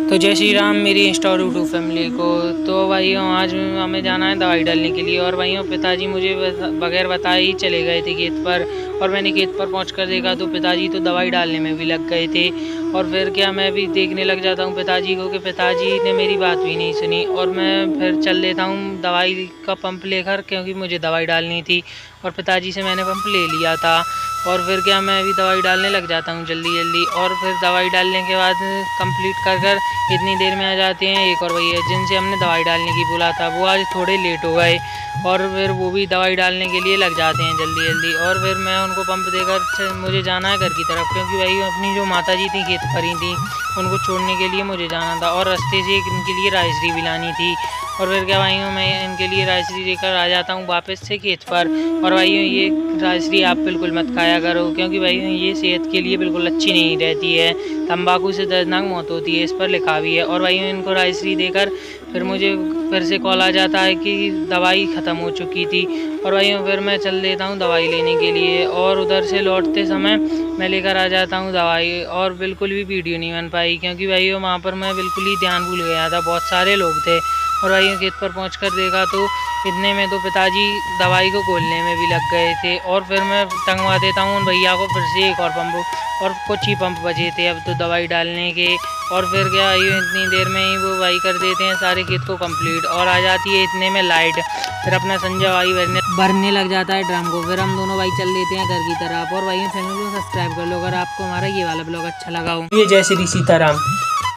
तो जय श्री राम मेरी इंस्टा और यूट्यूब फैमिली को। तो भाइयों आज हमें जाना है दवाई डालने के लिए और भाइयों पिताजी मुझे बगैर बताए ही चले गए थे खेत पर। और मैंने खेत पर पहुंचकर देखा तो पिताजी तो दवाई डालने में भी लग गए थे। और फिर क्या मैं भी देखने लग जाता हूं पिताजी को कि पिताजी ने मेरी बात भी नहीं सुनी और मैं फिर चल देता हूं दवाई का पंप लेकर, क्योंकि मुझे दवाई डालनी थी और पिताजी से मैंने पंप ले लिया था। और फिर क्या मैं भी दवाई डालने लग जाता हूँ जल्दी जल्दी। और फिर दवाई डालने के बाद कंप्लीट कर कर इतनी देर में आ जाते हैं एक और भैया जिनसे हमने दवाई डालने की बोला था, वो आज थोड़े लेट हो गए और फिर वो भी दवाई डालने के लिए लग जाते हैं जल्दी जल्दी। और फिर मैं उनको पंप देकर मुझे जाना है घर की तरफ, क्योंकि भाई अपनी जो माता जी थी खेत पर ही थी, उनको छोड़ने के लिए मुझे जाना था और रास्ते से एक इनके लिए राइसरी भी लानी थी। और फिर क्या भाइयों मैं इनके लिए राइसरी लेकर आ जाता हूँ वापस से खेत पर। और भाइयों ये राइसरी आप बिल्कुल मत खाया करो, क्योंकि भाइयों ये सेहत के लिए बिल्कुल अच्छी नहीं रहती है, तंबाकू से दर्दनाक मौत होती है, इस पर लिखा भी है। और भाइयों इनको राइसरी देकर फिर मुझे फिर से कॉल आ जाता है कि दवाई ख़त्म हो चुकी थी। और भाइयों फिर मैं चल देता हूँ दवाई लेने के लिए और उधर से लौटते समय मैं लेकर आ जाता हूँ दवाई। और बिल्कुल भी वीडियो नहीं बन पाई, क्योंकि भाइयों वहाँ पर मैं बिल्कुल ही ध्यान भूल गया था, बहुत सारे लोग थे। और भाइयों खेत पर पहुंचकर देखा तो इतने में तो पिताजी दवाई को खोलने में भी लग गए थे। और फिर मैं टंगवा देता हूँ उन भैया को फिर से एक और पंप, और कुछ ही पंप बचे थे अब तो दवाई डालने के। और फिर क्या भाइयों इतनी देर में ही वो भाई कर देते हैं सारे खेत को कंप्लीट, और आ जाती है इतने में लाइट। फिर अपना संजय भाई भरने लग जाता है ड्रम को, फिर हम दोनों भाई चल देते हैं घर की तरफ। और भाइयों चैनल को सब्सक्राइब कर लो अगर आपको हमारा ये वाला ब्लॉग अच्छा लगा हो। ये जय श्री सीताराम।